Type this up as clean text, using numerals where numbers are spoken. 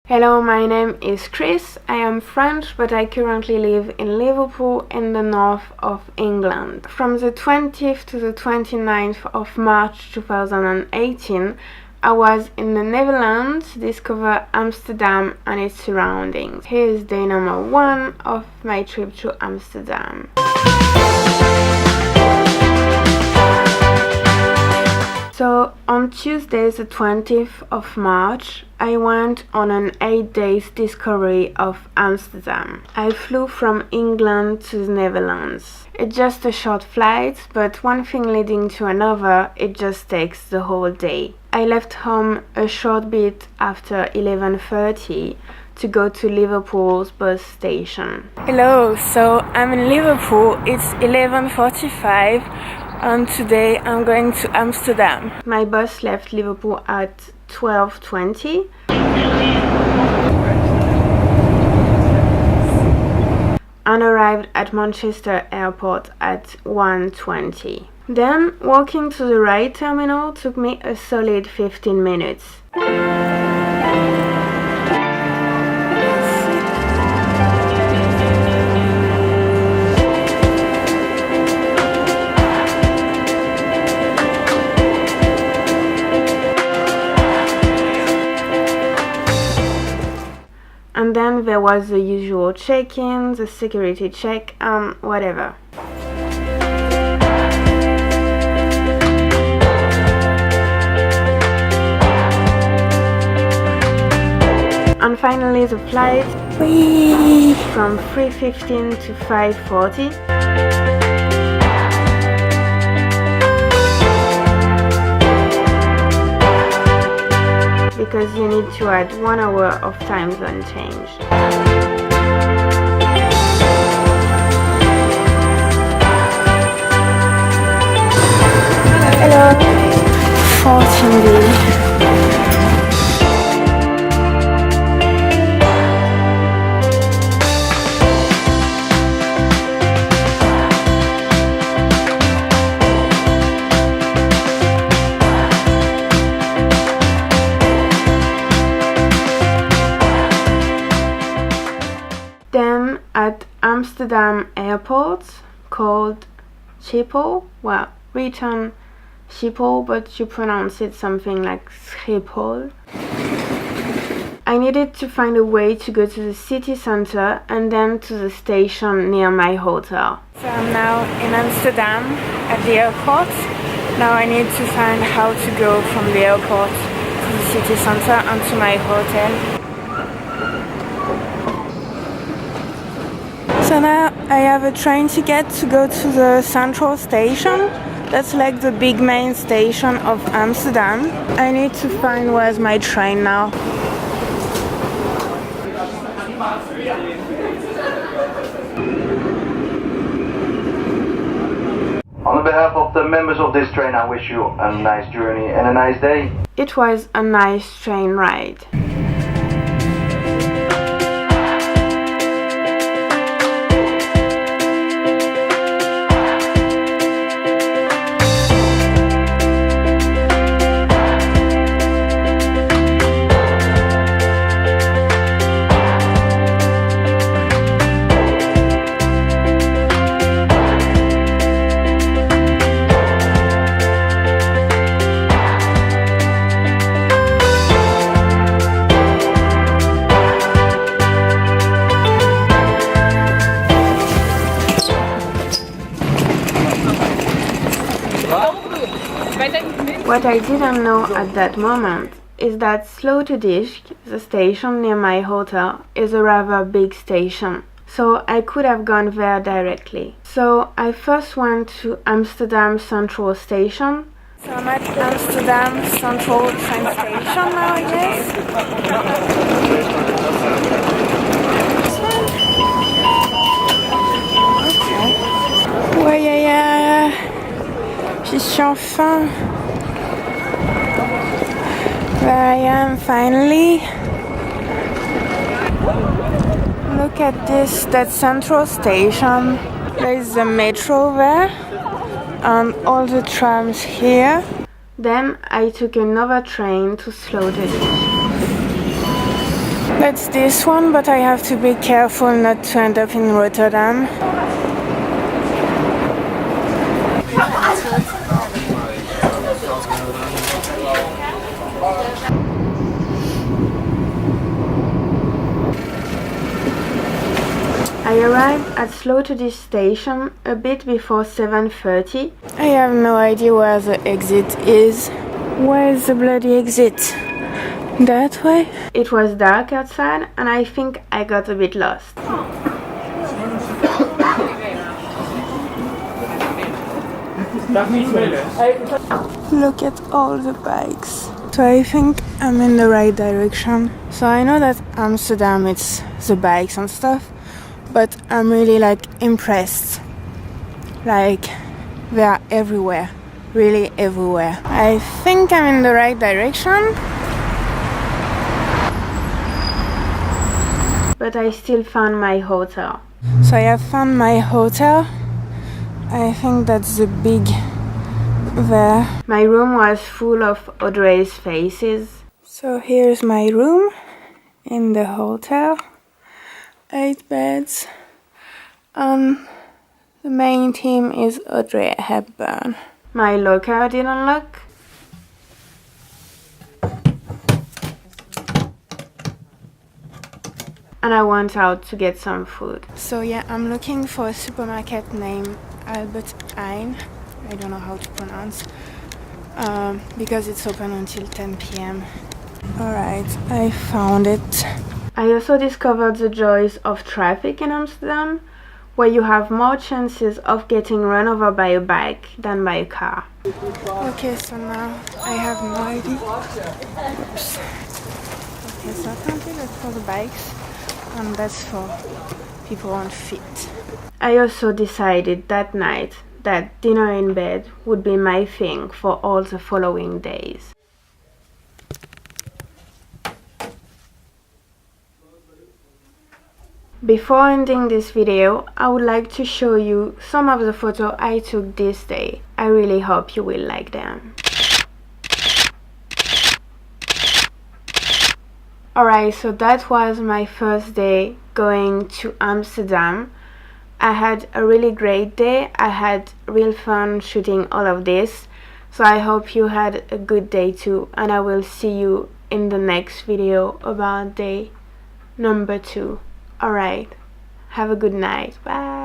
Hello, my name is Chris. I am French, but I currently live in Liverpool in the north of England. From the 20th to the 29th of March 2018, I was in the Netherlands to discover Amsterdam and its surroundings. Here is day number 1 of my trip to Amsterdam. So on Tuesday the 20th of March, I went on an 8-day discovery of Amsterdam. I flew from England to the Netherlands. It's just a short flight, but one thing leading to another, it just takes the whole day. I left home a short bit after 11:30 to go to Liverpool's bus station. Hello, so I'm in Liverpool. It's 11:45. And today I'm going to Amsterdam. My bus left Liverpool at 12:20 and arrived at Manchester Airport at 1:20. Then walking to the right terminal took me a solid 15 minutes. And then there was the usual check-in, the security check, and whatever. And finally the flight from 3:15 to 5:40. Because you need to add 1 hour of time zone change. Hello, 14B. Then at Amsterdam Airport, called Schiphol, well, written Schiphol, but you pronounce it something like Schiphol. I needed to find a way to go to the city center and then to the station near my hotel. So I'm now in Amsterdam at the airport. Now I need to find how to go from the airport to the city center and to my hotel. So now I have a train ticket to go to the central station. That's like the big main station of Amsterdam. I need to find where's my train now. On behalf of the members of this train, I wish you a nice journey and a nice day. It was a nice train ride. What I didn't know at that moment is that Sloterdijk, the station near my hotel, is a rather big station, so I could have gone there directly. So I first went to Amsterdam Central Station. So I'm at Amsterdam Central train station now, I guess. Okay. Ouais, j'y suis enfin. There I am finally. Look at this, that central station. There is the metro there and all the trams here. Then I took another train to Sloterdijk. That's this one, but I have to be careful not to end up in Rotterdam. I arrived at Sloterdijk station a bit before 7:30. I have no idea where the exit is. Where is the bloody exit? That way? It was dark outside and I think I got a bit lost. Look at all the bikes. So I think I'm in the right direction. So I know that Amsterdam, it's the bikes and stuff, but I'm really like impressed. Like they are everywhere, really everywhere. I think I'm in the right direction, but I still found my hotel. So I have found my hotel. I think that's the big there. My room was full of Audrey's faces. So here's my room in the hotel. 8 beds. The main theme is Audrey Hepburn. My locker didn't lock. And I went out to get some food. So yeah, I'm looking for a supermarket named Albert Heijn. I don't know how to pronounce. Because it's open until 10 p.m. Alright, I found it. I also discovered the joys of traffic in Amsterdam, where you have more chances of getting run over by a bike than by a car. Okay, so now I have no idea. Oops. Okay, so apparently that's for the bikes, and that's for people on feet. I also decided that night that dinner in bed would be my thing for all the following days. Before ending this video, I would like to show you some of the photos I took this day. I really hope you will like them. Alright, so that was my first day going to Amsterdam. I had a really great day. I had real fun shooting all of this. So I hope you had a good day too, and I will see you in the next video about day number 2. Alright, have a good night. Bye.